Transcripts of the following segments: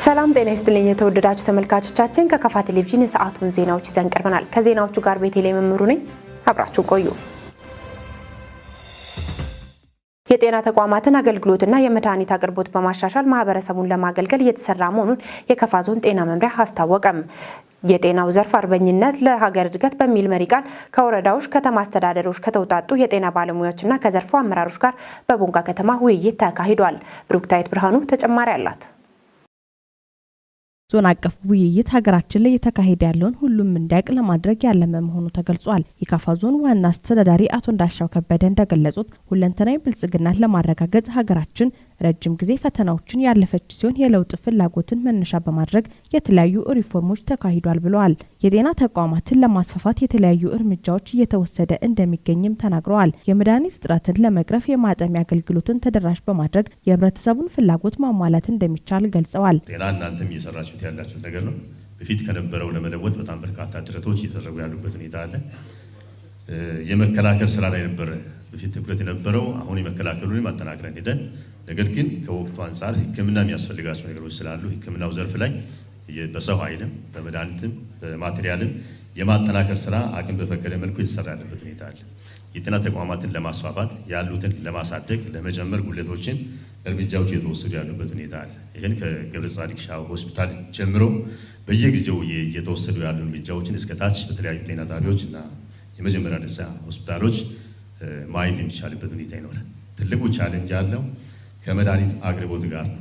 ሰላም ጤና ይስጥልኝ የተወደዳችሁ ተመልካቾቻችን ከከፋ ቴሌቪዥን የሰዓቱን ዜናዎች ይዘን ቀርበናል። ከዜናዎቹ ጋር ቤተልሔም መምሩ ነኝ። አብራችሁን ቆዩ። የጤና ተቋማትን አገልግሎትና የመድኃኒት አቅርቦት በማሻሻል ማህበረሰቡን ለማገልገል እየተሰራ መሆኑን የከፋ ዞን ጤና መምሪያ አስታወቀም። የጤናው ዘርፍ አርበኝነት ለሀገር እድገት በሚል መሪ ቃል ከወረዳዎች ከተማ አስተዳደሮች ከተውጣጡ የጤና ባለሙያዎችና ከዘርፉ አመራሮች ጋር በቦንጋ ከተማ ውይይት ተካሂዷል። ብሩክታይት ብርሃኑ ተጨማሪ አላት። ዞን አቀፍ ውይይት ሀገራችን ላይ የተካሄደ ያለውን ሁሉም እንዲያውቅ ለማድረግ ያለመ መሆኑ ተገልጿል። የከፋ ዞን ዋና አስተዳዳሪ አቶ እንዳሻው ከበደ እንደገለጹት ሁለንተናዊ ብልጽግናን ለማረጋገጥ ሀገራችን ረጅም ጊዜ ፈተናዎችን ያለፈች ሲሆን የለውጥ ፍላጎትን መነሻ በማድረግ የተለያዩ ሪፎርሞች ተካሂዷል ብለዋል። የጤና ተቋማትን ለማስፋፋት የተለያዩ እርምጃዎች እየተወሰደ እንደሚገኝም ተናግረዋል። የመድኃኒት እጥረትን ለመቅረፍ የማጠሚያ አገልግሎትን ተደራሽ በማድረግ የህብረተሰቡን ፍላጎት ማሟላት እንደሚቻል ገልጸዋል። ጤና እናንተም እየሰራችሁት ያላችሁት ነገር ነው። በፊት ከነበረው ለመለወጥ በጣም በርካታ ጥረቶች እየተደረጉ ያሉበት ሁኔታ አለ። የመከላከል ስራ ላይ ነበር በፊት ትኩረት የነበረው። አሁን የመከላከሉን ማጠናከር ሄደን ነገር ግን ከወቅቱ አንፃር ህክምና የሚያስፈልጋቸው ነገሮች ስላሉ ህክምናው ዘርፍ ላይ በሰው ኃይልም በመድኃኒትም በማቴሪያልም የማጠናከር ስራ አቅም በፈቀደ መልኩ የተሰራ ያለበት ሁኔታ አለ። የጤና ተቋማትን ለማስፋፋት ያሉትን ለማሳደግ ለመጨመር ጉለቶችን እርምጃዎች እየተወሰዱ ያሉበት ሁኔታ አለ። ይህን ከገብረ ጻዲቅ ሻው ሆስፒታል ጀምሮ በየጊዜው እየተወሰዱ ያሉ እርምጃዎችን እስከታች በተለያዩ ጤና ጣቢያዎች እና የመጀመሪያ ደረጃ ሆስፒታሎች ማየት የሚቻልበት ሁኔታ ይኖራል። ትልቁ ቻሌንጅ ያለው ከመድኃኒት አቅርቦት ጋር ነው።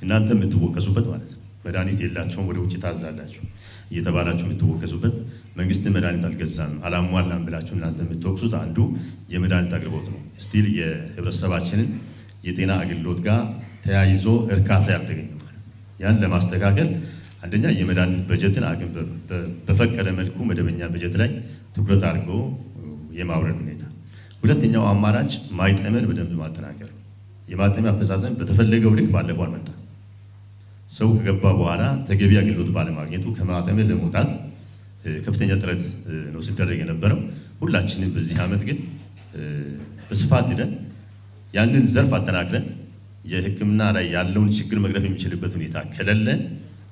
እናንተ የምትወቀሱበት ማለት ነው። መድኃኒት የላቸውም ወደ ውጭ ታዛላችሁ እየተባላችሁ የምትወቀሱበት፣ መንግስትን መድኃኒት አልገዛም አላሟላም ብላችሁ እናንተ የምትወቅሱት አንዱ የመድኃኒት አቅርቦት ነው። ስቲል የህብረተሰባችንን የጤና አገልግሎት ጋር ተያይዞ እርካታ ያልተገኘው ማለት ያን ለማስተካከል አንደኛ የመድኃኒት በጀትን አቅም በፈቀደ መልኩ መደበኛ በጀት ላይ ትኩረት አድርጎ የማውረድ ሁኔታ። ሁለተኛው አማራጭ ማይጠመን በደንብ ማጠናከር። የማጠሚያ አፈጻጸም በተፈለገው ልክ ባለፈው አልመጣም። ሰው ከገባ በኋላ ተገቢ አገልግሎት ባለማግኘቱ ከማጠመን ለመውጣት ከፍተኛ ጥረት ነው ሲደረግ የነበረው። ሁላችንም በዚህ ዓመት ግን በስፋት ሄደን ያንን ዘርፍ አጠናክረን የህክምና ላይ ያለውን ችግር መቅረፍ የሚችልበት ሁኔታ ከሌለ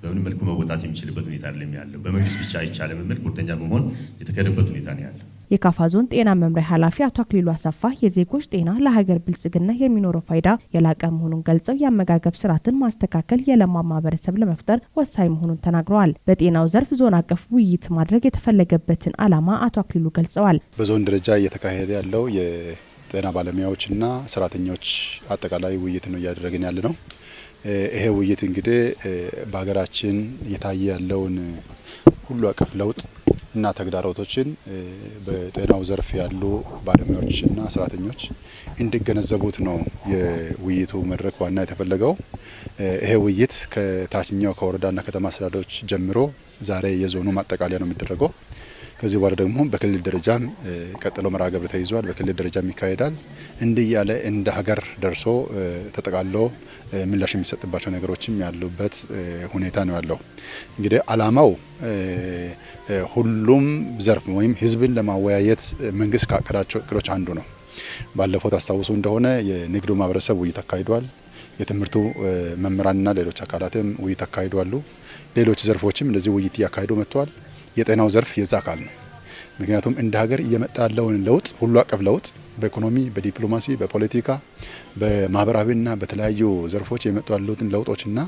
በምን መልኩ መወጣት የሚችልበት ሁኔታ አይደለም ያለው። በመንግስት ብቻ አይቻልም የሚል ቁርጠኛ በመሆን የተከደበት ሁኔታ ነው ያለው። የከፋ ዞን ጤና መምሪያ ኃላፊ አቶ አክሊሉ አሰፋ የዜጎች ጤና ለሀገር ብልጽግና የሚኖረው ፋይዳ የላቀ መሆኑን ገልጸው የአመጋገብ ስርዓትን ማስተካከል የለማ ማህበረሰብ ለመፍጠር ወሳኝ መሆኑን ተናግረዋል። በጤናው ዘርፍ ዞን አቀፍ ውይይት ማድረግ የተፈለገበትን ዓላማ አቶ አክሊሉ ገልጸዋል። በዞን ደረጃ እየተካሄደ ያለው የጤና ባለሙያዎችና ሰራተኞች አጠቃላይ ውይይት ነው እያደረግን ያለ ነው። ይሄ ውይይት እንግዲህ በሀገራችን እየታየ ያለውን ሁሉ አቀፍ ለውጥ እና ተግዳሮቶችን በጤናው ዘርፍ ያሉ ባለሙያዎችና ሰራተኞች እንዲገነዘቡት ነው የውይይቱ መድረክ ዋና የተፈለገው። ይሄ ውይይት ከታችኛው ከወረዳና ከተማ አስተዳደሮች ጀምሮ ዛሬ የዞኑ ማጠቃለያ ነው የሚደረገው። ከዚህ በኋላ ደግሞ በክልል ደረጃም ቀጥሎ መርሃ ግብር ተይዟል። በክልል ደረጃም ይካሄዳል። እንዲህ ያለ እንደ ሀገር ደርሶ ተጠቃሎ ምላሽ የሚሰጥባቸው ነገሮችም ያሉበት ሁኔታ ነው ያለው። እንግዲህ ዓላማው ሁሉም ዘርፍ ወይም ህዝብን ለማወያየት መንግስት ካቀዳቸው እቅዶች አንዱ ነው። ባለፈው ታስታውሱ እንደሆነ የንግዱ ማህበረሰብ ውይይት አካሂዷል። የትምህርቱ መምህራንና ሌሎች አካላትም ውይይት አካሂዷሉ። ሌሎች ዘርፎችም እንደዚህ ውይይት እያካሄዱ መጥተዋል። የጤናው ዘርፍ የዛ አካል ነው። ምክንያቱም እንደ ሀገር እየመጣ ያለውን ለውጥ ሁሉ አቀፍ ለውጥ በኢኮኖሚ፣ በዲፕሎማሲ፣ በፖለቲካ፣ በማህበራዊና በተለያዩ ዘርፎች የመጡ ያሉትን ለውጦችና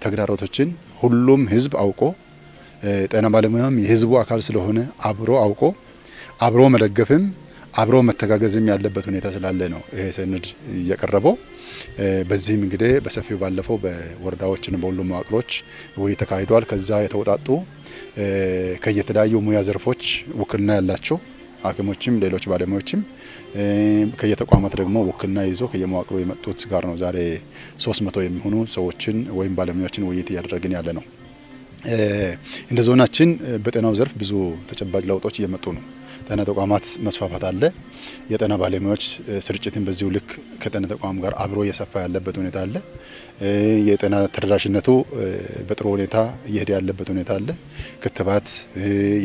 ተግዳሮቶችን ሁሉም ህዝብ አውቆ ጤና ባለሙያም የህዝቡ አካል ስለሆነ አብሮ አውቆ አብሮ መደገፍም አብሮ መተጋገዝም ያለበት ሁኔታ ስላለ ነው ይሄ ሰነድ እየቀረበው። በዚህም እንግዲህ በሰፊው ባለፈው በወረዳዎችና በሁሉም መዋቅሮች ውይይት ተካሂዷል። ከዛ የተውጣጡ ከየተለያዩ ሙያ ዘርፎች ውክልና ያላቸው ሐኪሞችም ሌሎች ባለሙያዎችም ከየተቋማት ደግሞ ውክልና ይዞ ከየመዋቅሩ የመጡት ጋር ነው ዛሬ 300 የሚሆኑ ሰዎችን ወይም ባለሙያዎችን ውይይት እያደረግን ያለ ነው። እንደ ዞናችን በጤናው ዘርፍ ብዙ ተጨባጭ ለውጦች እየመጡ ነው። ጤና ተቋማት መስፋፋት አለ። የጤና ባለሙያዎች ስርጭትን በዚሁ ልክ ከጤና ተቋም ጋር አብሮ እየሰፋ ያለበት ሁኔታ አለ። የጤና ተደራሽነቱ በጥሩ ሁኔታ እየሄደ ያለበት ሁኔታ አለ። ክትባት፣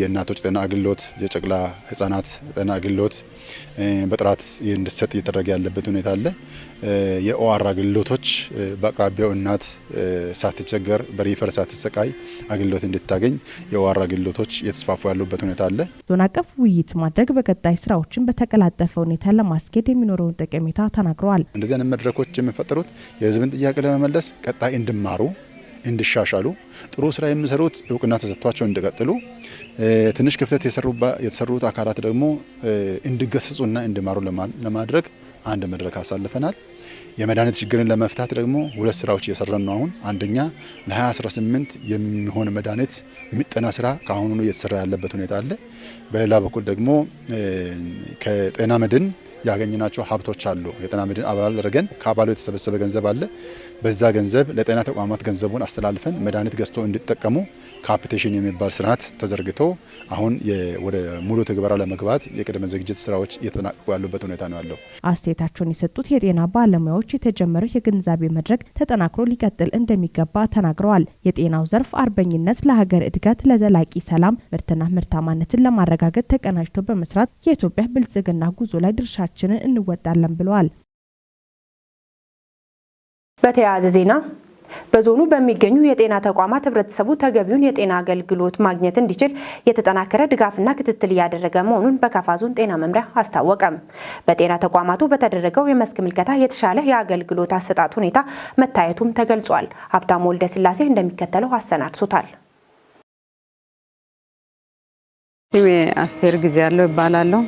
የእናቶች ጤና አገልግሎት፣ የጨቅላ ህጻናት ጤና አገልግሎት በጥራት እንዲሰጥ እየተደረገ ያለበት ሁኔታ አለ። የኦአር አገልግሎቶች በአቅራቢያው እናት ሳትቸገር በሪፈር ሳትሰቃይ አገልግሎት እንድታገኝ የኦአር አገልግሎቶች እየተስፋፉ ያሉበት ሁኔታ አለ። ዞን አቀፍ ውይይት ማድረግ በቀጣይ ስራዎችን በተቀላጠፈ ሁኔታ ለማስኬድ የሚኖረውን ጠቀሜታ ተናግረዋል። እንደዚህ አይነት መድረኮች የሚፈጠሩት የህዝብን ጥያቄ ለመመለስ ቀጣይ እንዲማሩ እንዲሻሻሉ ጥሩ ስራ የሚሰሩት እውቅና ተሰጥቷቸው እንዲቀጥሉ ትንሽ ክፍተት የተሰሩት አካላት ደግሞ እንዲገሰጹና እንዲማሩ ለማድረግ አንድ መድረክ አሳልፈናል። የመድኃኒት ችግርን ለመፍታት ደግሞ ሁለት ስራዎች እየሰራን ነው። አሁን አንደኛ ለ2018 የሚሆን መድኃኒት ምጠና ስራ ከአሁኑ እየተሰራ ያለበት ሁኔታ አለ። በሌላ በኩል ደግሞ ከጤና መድን ያገኘናቸው ሀብቶች አሉ። የጤና መድን አባል አድርገን ከአባሉ የተሰበሰበ ገንዘብ አለ። በዛ ገንዘብ ለጤና ተቋማት ገንዘቡን አስተላልፈን መድኃኒት ገዝቶ እንዲጠቀሙ ካፒቴሽን የሚባል ስርዓት ተዘርግቶ አሁን ወደ ሙሉ ትግበራ ለመግባት የቅድመ ዝግጅት ስራዎች እየተጠናቀቁ ያሉበት ሁኔታ ነው ያለው። አስተያየታቸውን የሰጡት የጤና ባለሙያዎች የተጀመረው የግንዛቤ መድረክ ተጠናክሮ ሊቀጥል እንደሚገባ ተናግረዋል። የጤናው ዘርፍ አርበኝነት ለሀገር እድገት፣ ለዘላቂ ሰላም፣ ምርትና ምርታማነትን ለማረጋገጥ ተቀናጅቶ በመስራት የኢትዮጵያ ብልጽግና ጉዞ ላይ ድርሻችንን እንወጣለን ብለዋል። በተያያዘ ዜና በዞኑ በሚገኙ የጤና ተቋማት ህብረተሰቡ ተገቢውን የጤና አገልግሎት ማግኘት እንዲችል የተጠናከረ ድጋፍና ክትትል እያደረገ መሆኑን በካፋ ዞን ጤና መምሪያ አስታወቀም። በጤና ተቋማቱ በተደረገው የመስክ ምልከታ የተሻለ የአገልግሎት አሰጣጥ ሁኔታ መታየቱም ተገልጿል። ሀብታሙ ወልደ ስላሴ እንደሚከተለው አሰናድቶታል። ስሜ አስቴር ጊዜ ያለው ይባላለሁ።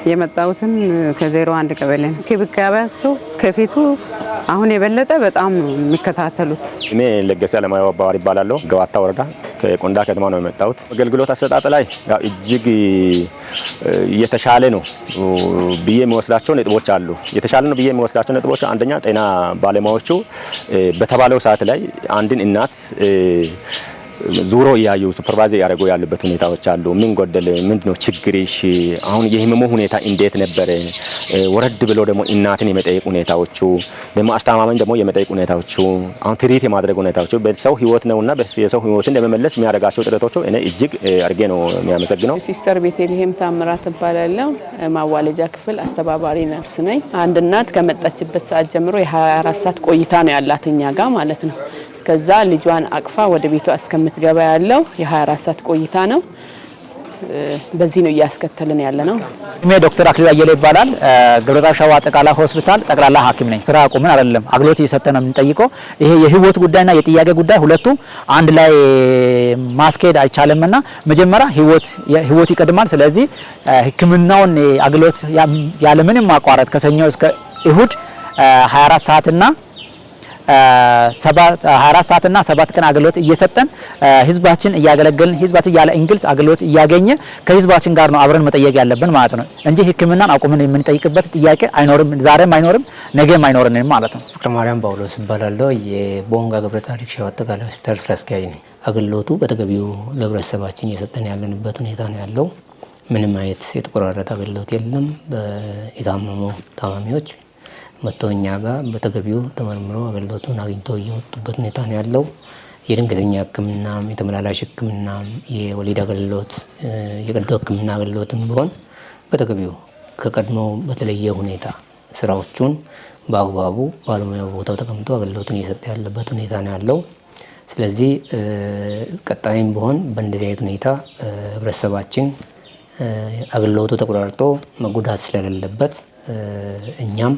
የመጣሁትን ከ01 ቀበሌ ነው። ክብካቤያቸው ከፊቱ አሁን የበለጠ በጣም የሚከታተሉት። እኔ ለገሰ ለማየው አባዋር ይባላለሁ። ገዋታ ወረዳ ከቆንዳ ከተማ ነው የመጣሁት። አገልግሎት አሰጣጥ ላይ እጅግ የተሻለ ነው ብዬ የሚወስዳቸው ነጥቦች አሉ። የተሻለ ነው ብዬ የሚወስዳቸው ነጥቦች አንደኛ ጤና ባለሙያዎቹ በተባለው ሰዓት ላይ አንድን እናት ዙሮ ያዩ ሱፐርቫይዝ ያደርጉ ያሉበት ሁኔታዎች አሉ። ምን ጎደለ፣ ምንድነው ችግርሽ፣ አሁን የህመሙ ሁኔታ እንዴት ነበር፣ ወረድ ብሎ ደግሞ እናትን የመጠየቅ ሁኔታዎቹ ደግሞ አስተማማኝ ደግሞ የመጠየቅ ሁኔታዎቹ አሁን ትሪት የማድረግ ሁኔታዎቹ በሰው ህይወት ነውና የሰው ህይወትን ለመመለስ የሚያደርጋቸው ጥረቶች እኔ እጅግ አርጌ ነው የሚያመሰግነው። ሲስተር ቤተልሔም ታምራት እባላለሁ። ማዋለጃ ክፍል አስተባባሪ ነርስ ነኝ። አንድ እናት ከመጣችበት ሰዓት ጀምሮ የ24 ሰዓት ቆይታ ነው ያላት እኛ ጋር ማለት ነው። ከዛ ልጇን አቅፋ ወደ ቤቷ እስከምትገባ ያለው የ24 ሰዓት ቆይታ ነው። በዚህ ነው እያስከተልን ያለ ነው። እኔ ዶክተር አክሊሉ አየለ ይባላል። ገብረጻ ሻዋ አጠቃላይ ሆስፒታል ጠቅላላ ሐኪም ነኝ። ስራ አቁመን አይደለም አገልግሎት እየሰጠን ነው የምንጠይቀው። ይሄ የህይወት ጉዳይና የጥያቄ ጉዳይ ሁለቱ አንድ ላይ ማስኬድ አይቻልምና መጀመሪያ ህይወት ይቀድማል። ስለዚህ ህክምናውን አገልግሎት ያለ ምንም ማቋረጥ ከሰኞ እስከ እሁድ 24 ሰዓትና 24 ሰዓትና 7 ቀን አገልግሎት እየሰጠን ህዝባችን እያገለገልን ህዝባችን ያለ እንግልት አገልግሎት እያገኘ ከህዝባችን ጋር ነው አብረን መጠየቅ ያለብን ማለት ነው እንጂ ህክምናን አቁመን የምንጠይቅበት ጥያቄ አይኖርም። ዛሬም አይኖርም፣ ነገም አይኖርንም ማለት ነው። ፍቅረ ማርያም ጳውሎስ እባላለሁ። የቦንጋ ገብረ ጻድቅ ሸዋ አጠቃላይ ሆስፒታል ስራ አስኪያጅ ነኝ። አገልግሎቱ በተገቢው ለህብረተሰባችን እየሰጠን ያለንበት ሁኔታ ነው ያለው። ምንም አይነት የተቆራረጠ አገልግሎት የለም። የታመሙ ታማሚዎች መጥተው እኛ ጋር በተገቢው ተመርምሮ አገልግሎቱን አግኝተው እየወጡበት ሁኔታ ነው ያለው። የድንገተኛ ህክምና፣ የተመላላሽ ህክምና፣ የወሊድ አገልግሎት፣ የቀዶ ህክምና አገልግሎትም ቢሆን በተገቢው ከቀድሞው በተለየ ሁኔታ ስራዎቹን በአግባቡ ባለሙያው ቦታው ተቀምጦ አገልግሎቱን እየሰጠ ያለበት ሁኔታ ነው ያለው። ስለዚህ ቀጣይም ቢሆን በእንደዚህ አይነት ሁኔታ ህብረተሰባችን አገልግሎቱ ተቆራርጦ መጎዳት ስለሌለበት እኛም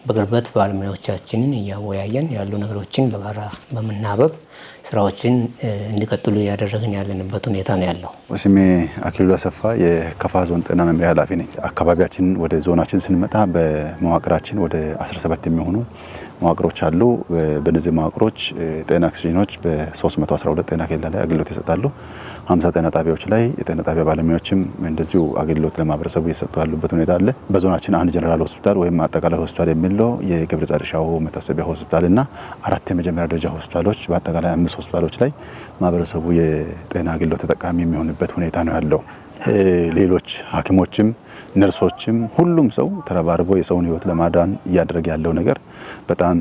በቅርበት ባለሙያዎቻችንን እያወያየን ያሉ ነገሮችን በጋራ በመናበብ ስራዎችን እንዲቀጥሉ እያደረግን ያለንበት ሁኔታ ነው ያለው። ስሜ አክሊሉ አሰፋ የካፋ ዞን ጤና መምሪያ ኃላፊ ነኝ። አካባቢያችን ወደ ዞናችን ስንመጣ በመዋቅራችን ወደ 17 የሚሆኑ መዋቅሮች አሉ። በነዚህ መዋቅሮች ጤና ኤክስቴንሽኖች በ312 ጤና ኬላ ላይ አገልግሎት ይሰጣሉ። 50 ጤና ጣቢያዎች ላይ የጤና ጣቢያ ባለሙያዎችም እንደዚሁ አገልግሎት ለማህበረሰቡ እየሰጡ ያሉበት ሁኔታ አለ። በዞናችን አንድ ጀነራል ሆስፒታል ወይም አጠቃላይ ሆስፒታል የሚለው የገብረ ጻድቅ ሻው መታሰቢያ ሆስፒታል እና 4 የመጀመሪያ ደረጃ ሆስፒታሎች በአጠቃላይ 5 ሆስፒታሎች ላይ ማህበረሰቡ የጤና አገልግሎት ተጠቃሚ የሚሆንበት ሁኔታ ነው ያለው። ሌሎች ሐኪሞችም ነርሶችም ሁሉም ሰው ተረባርቦ የሰውን ህይወት ለማዳን እያደረገ ያለው ነገር በጣም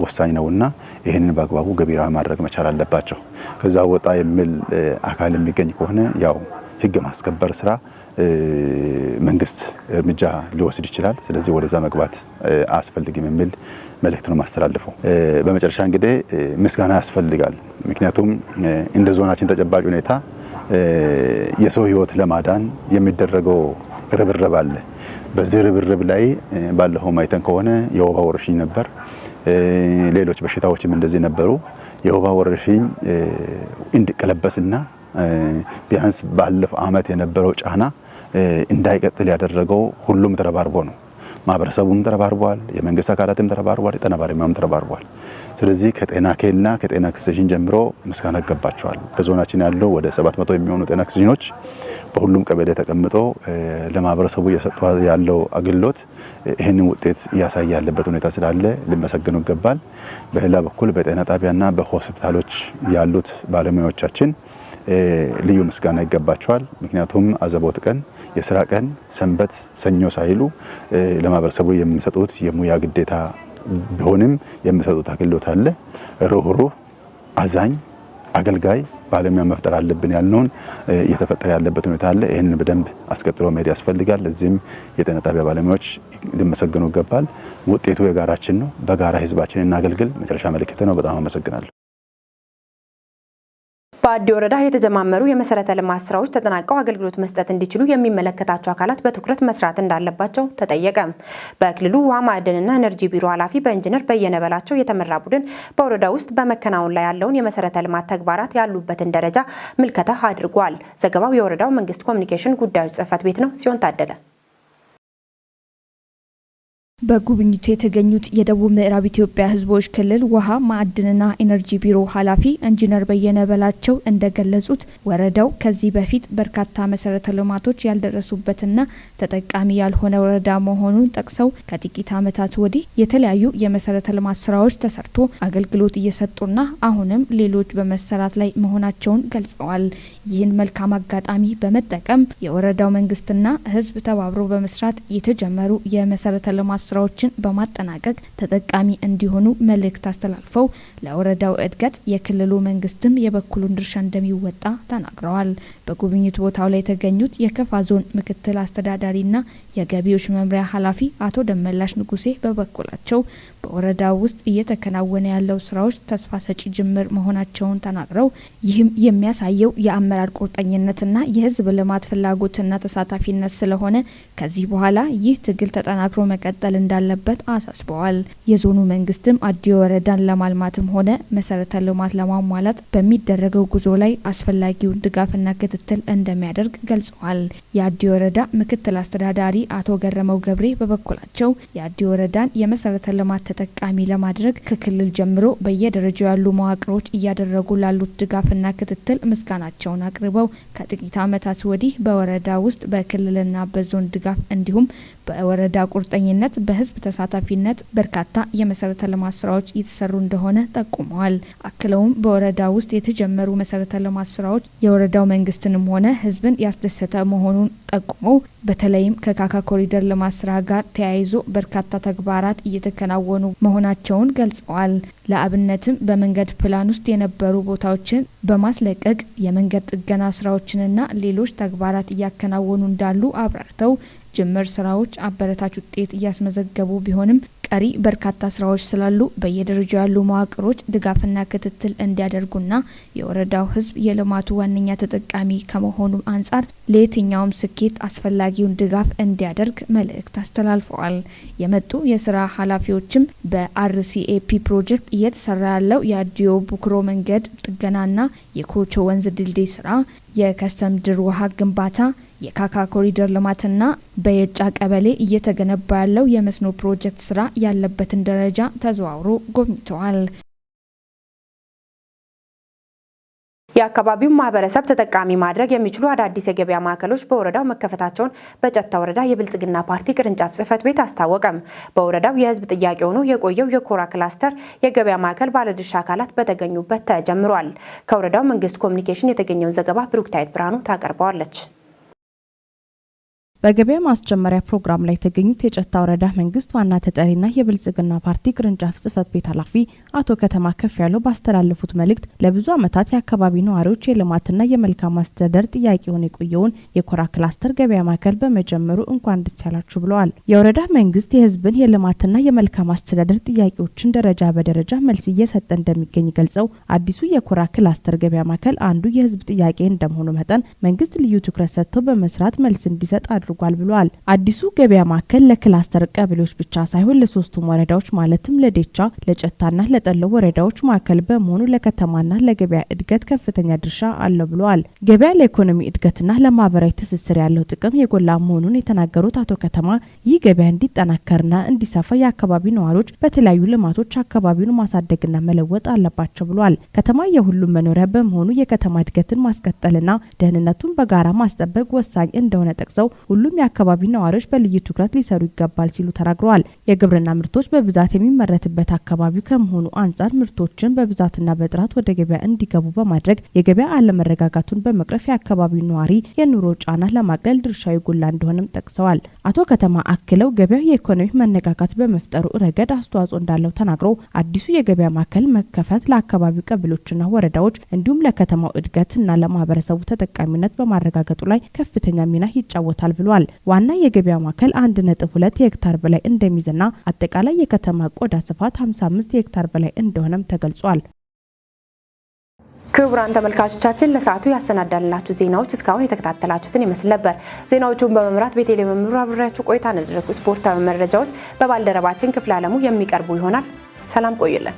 ወሳኝ ነውና ይህንን በአግባቡ ገቢራዊ ማድረግ መቻል አለባቸው። ከዛ ወጣ የሚል አካል የሚገኝ ከሆነ ያው ህግ ማስከበር ስራ መንግስት እርምጃ ሊወስድ ይችላል። ስለዚህ ወደዛ መግባት አያስፈልግም የሚል መልእክት ነው ማስተላልፈው። በመጨረሻ እንግዲህ ምስጋና ያስፈልጋል። ምክንያቱም እንደ ዞናችን ተጨባጭ ሁኔታ የሰው ህይወት ለማዳን የሚደረገው ርብርብ አለ። በዚህ ርብርብ ላይ ባለፈው ማይተን ከሆነ የወባ ወረርሽኝ ነበር፣ ሌሎች በሽታዎችም እንደዚህ ነበሩ። የወባ ወረርሽኝ እንዲቀለበስና ቢያንስ ባለፈው አመት የነበረው ጫና እንዳይቀጥል ያደረገው ሁሉም ተረባርቦ ነው። ማህበረሰቡም ተረባርቧል፣ የመንግስት አካላትም ተረባርቧል፣ የጤና ባለሙያም ተረባርቧል። ስለዚህ ከጤና ኬላ ከጤና ኤክስቴንሽን ጀምሮ ምስጋና ይገባቸዋል። በዞናችን ያለው ወደ 700 የሚሆኑ ጤና ኤክስቴንሽኖች በሁሉም ቀበሌ ተቀምጦ ለማህበረሰቡ እየሰጡ ያለው አገልግሎት ይህንን ውጤት እያሳየ ያለበት ሁኔታ ስላለ ሊመሰገኑ ይገባል። በሌላ በኩል በጤና ጣቢያና በሆስፒታሎች ያሉት ባለሙያዎቻችን ልዩ ምስጋና ይገባቸዋል። ምክንያቱም አዘቦት ቀን፣ የስራ ቀን፣ ሰንበት፣ ሰኞ ሳይሉ ለማህበረሰቡ የሚሰጡት የሙያ ግዴታ ቢሆንም የሚሰጡት አገልግሎት አለ። ሩህሩህ፣ አዛኝ፣ አገልጋይ ባለሙያ መፍጠር አለብን ያልነውን እየተፈጠረ ያለበት ሁኔታ አለ። ይህንን በደንብ አስቀጥሎ መሄድ ያስፈልጋል። ለዚህም የጤና ጣቢያ ባለሙያዎች ሊመሰገኑ ይገባል። ውጤቱ የጋራችን ነው። በጋራ ህዝባችንን እናገልግል። መጨረሻ መልእክቴ ነው። በጣም አመሰግናለሁ። በአዲ ወረዳ የተጀማመሩ የመሰረተ ልማት ስራዎች ተጠናቀው አገልግሎት መስጠት እንዲችሉ የሚመለከታቸው አካላት በትኩረት መስራት እንዳለባቸው ተጠየቀ። በክልሉ ውሃ ማዕድንና ኤነርጂ ቢሮ ኃላፊ በኢንጂነር በየነ በላቸው የተመራ ቡድን በወረዳ ውስጥ በመከናወን ላይ ያለውን የመሰረተ ልማት ተግባራት ያሉበትን ደረጃ ምልከታ አድርጓል። ዘገባው የወረዳው መንግስት ኮሚኒኬሽን ጉዳዮች ጽህፈት ቤት ነው። ጽዮን ታደለ በጉብኝቱ የተገኙት የደቡብ ምዕራብ ኢትዮጵያ ህዝቦች ክልል ውሃ ማዕድንና ኢነርጂ ቢሮ ኃላፊ ኢንጂነር በየነ በላቸው እንደገለጹት ወረዳው ከዚህ በፊት በርካታ መሰረተ ልማቶች ያልደረሱበትና ተጠቃሚ ያልሆነ ወረዳ መሆኑን ጠቅሰው ከጥቂት ዓመታት ወዲህ የተለያዩ የመሰረተ ልማት ስራዎች ተሰርቶ አገልግሎት እየሰጡና አሁንም ሌሎች በመሰራት ላይ መሆናቸውን ገልጸዋል። ይህን መልካም አጋጣሚ በመጠቀም የወረዳው መንግስትና ህዝብ ተባብሮ በመስራት የተጀመሩ የመሰረተ ልማት ስራዎችን በማጠናቀቅ ተጠቃሚ እንዲሆኑ መልእክት አስተላልፈው ለወረዳው እድገት የክልሉ መንግስትም የበኩሉን ድርሻ እንደሚወጣ ተናግረዋል። በጉብኝቱ ቦታው ላይ የተገኙት የከፋ ዞን ምክትል አስተዳዳሪና የገቢዎች መምሪያ ኃላፊ አቶ ደመላሽ ንጉሴ በበኩላቸው በወረዳው ውስጥ እየተከናወነ ያለው ስራዎች ተስፋ ሰጪ ጅምር መሆናቸውን ተናግረው ይህም የሚያሳየው የአመራር ቁርጠኝነትና የህዝብ ልማት ፍላጎትና ተሳታፊነት ስለሆነ ከዚህ በኋላ ይህ ትግል ተጠናክሮ መቀጠል እንዳለበት አሳስበዋል። የዞኑ መንግስትም አዲ ወረዳን ለማልማትም ሆነ መሰረተ ልማት ለማሟላት በሚደረገው ጉዞ ላይ አስፈላጊውን ድጋፍና ክትትል እንደሚያደርግ ገልጸዋል። የአዲ ወረዳ ምክትል አስተዳዳሪ አቶ ገረመው ገብሬ በበኩላቸው የአዲ ወረዳን የመሰረተ ልማት ተጠቃሚ ለማድረግ ከክልል ጀምሮ በየደረጃው ያሉ መዋቅሮች እያደረጉ ላሉት ድጋፍና ክትትል ምስጋናቸውን አቅርበው ከጥቂት ዓመታት ወዲህ በወረዳ ውስጥ በክልልና በዞን ድጋፍ እንዲሁም በወረዳ ቁርጠኝነት በህዝብ ተሳታፊነት በርካታ የመሰረተ ልማት ስራዎች እየተሰሩ እንደሆነ ጠቁመዋል። አክለውም በወረዳ ውስጥ የተጀመሩ መሰረተ ልማት ስራዎች የወረዳው መንግስትንም ሆነ ህዝብን ያስደሰተ መሆኑን ጠቁመው በተለይም ከካካ ኮሪደር ልማት ስራ ጋር ተያይዞ በርካታ ተግባራት እየተከናወኑ መሆናቸውን ገልጸዋል። ለአብነትም በመንገድ ፕላን ውስጥ የነበሩ ቦታዎችን በማስለቀቅ የመንገድ ጥገና ስራዎችንና ሌሎች ተግባራት እያከናወኑ እንዳሉ አብራርተው ጅምር ስራዎች አበረታች ውጤት እያስመዘገቡ ቢሆንም ቀሪ በርካታ ስራዎች ስላሉ በየደረጃው ያሉ መዋቅሮች ድጋፍና ክትትል እንዲያደርጉና የወረዳው ህዝብ የልማቱ ዋነኛ ተጠቃሚ ከመሆኑ አንጻር ለየትኛውም ስኬት አስፈላጊውን ድጋፍ እንዲያደርግ መልእክት አስተላልፈዋል። የመጡ የስራ ኃላፊዎችም በአርሲኤፒ ፕሮጀክት እየተሰራ ያለው የአዲዮ ቡክሮ መንገድ ጥገናና የኮቾ ወንዝ ድልድይ ስራ፣ የከስተም ድር ውሃ ግንባታ፣ የካካ ኮሪደር ልማትና በየጫ ቀበሌ እየተገነባ ያለው የመስኖ ፕሮጀክት ስራ ያለበትን ደረጃ ተዘዋውሮ ጎብኝተዋል። የአካባቢውን ማህበረሰብ ተጠቃሚ ማድረግ የሚችሉ አዳዲስ የገበያ ማዕከሎች በወረዳው መከፈታቸውን በጨታ ወረዳ የብልጽግና ፓርቲ ቅርንጫፍ ጽህፈት ቤት አስታወቀም። በወረዳው የህዝብ ጥያቄ ሆኖ የቆየው የኮራ ክላስተር የገበያ ማዕከል ባለድርሻ አካላት በተገኙበት ተጀምሯል። ከወረዳው መንግስት ኮሚኒኬሽን የተገኘውን ዘገባ ብሩክታይት ብርሃኑ ታቀርበዋለች። በገበያ ማስጀመሪያ ፕሮግራም ላይ የተገኙት የጨታ ወረዳ መንግስት ዋና ተጠሪና የብልጽግና ፓርቲ ቅርንጫፍ ጽህፈት ቤት ኃላፊ አቶ ከተማ ከፍያለው ባስተላለፉት መልእክት ለብዙ ዓመታት የአካባቢ ነዋሪዎች የልማትና የመልካም አስተዳደር ጥያቄ ሆኖ የቆየውን የኮራ ክላስተር ገበያ ማዕከል በመጀመሩ እንኳን ደስ ያላችሁ ብለዋል። የወረዳ መንግስት የህዝብን የልማትና የመልካም አስተዳደር ጥያቄዎችን ደረጃ በደረጃ መልስ እየሰጠ እንደሚገኝ ገልጸው አዲሱ የኮራ ክላስተር ገበያ ማዕከል አንዱ የህዝብ ጥያቄ እንደመሆኑ መጠን መንግስት ልዩ ትኩረት ሰጥቶ በመስራት መልስ እንዲሰጥ አድርጓል ብለዋል። አዲሱ ገበያ ማዕከል ለክላስተር ቀበሌዎች ብቻ ሳይሆን ለሶስቱም ወረዳዎች ማለትም ለዴቻ፣ ለጨታና ለጠለው ወረዳዎች ማዕከል በመሆኑ ለከተማና ለገበያ እድገት ከፍተኛ ድርሻ አለው ብለዋል። ገበያ ለኢኮኖሚ እድገትና ለማህበራዊ ትስስር ያለው ጥቅም የጎላ መሆኑን የተናገሩት አቶ ከተማ ይህ ገበያ እንዲጠናከርና እንዲሰፋ የአካባቢ ነዋሪዎች በተለያዩ ልማቶች አካባቢውን ማሳደግና መለወጥ አለባቸው ብለዋል። ከተማ የሁሉም መኖሪያ በመሆኑ የከተማ እድገትን ማስቀጠልና ደህንነቱን በጋራ ማስጠበቅ ወሳኝ እንደሆነ ጠቅሰው ሁሉም የአካባቢ ነዋሪዎች በልዩ ትኩረት ሊሰሩ ይገባል ሲሉ ተናግረዋል። የግብርና ምርቶች በብዛት የሚመረትበት አካባቢው ከመሆኑ አንጻር ምርቶችን በብዛትና በጥራት ወደ ገበያ እንዲገቡ በማድረግ የገበያ አለመረጋጋቱን በመቅረፍ የአካባቢው ነዋሪ የኑሮ ጫና ለማቅለል ድርሻው የጎላ እንደሆነም ጠቅሰዋል። አቶ ከተማ አክለው ገበያው የኢኮኖሚ መነጋጋት በመፍጠሩ ረገድ አስተዋጽኦ እንዳለው ተናግረው አዲሱ የገበያ ማዕከል መከፈት ለአካባቢው ቀበሌዎችና ወረዳዎች እንዲሁም ለከተማው እድገትና ለማህበረሰቡ ተጠቃሚነት በማረጋገጡ ላይ ከፍተኛ ሚና ይጫወታል ብለዋል። ዋና የገበያ ማዕከል 1.2 ሄክታር በላይ እንደሚይዝና አጠቃላይ የከተማ ቆዳ ስፋት 55 ሄክታር በላይ እንደሆነም ተገልጿል። ክቡራን ተመልካቾቻችን ለሰዓቱ ያሰናዳንላችሁ ዜናዎች እስካሁን የተከታተላችሁትን ይመስል ነበር። ዜናዎቹን በመምራት ቤቴሌም መምሩ አብሬያችሁ ቆይታ አደረግኩ። ስፖርታዊ መረጃዎች በባልደረባችን ክፍለ ዓለሙ የሚቀርቡ ይሆናል። ሰላም ቆዩልን።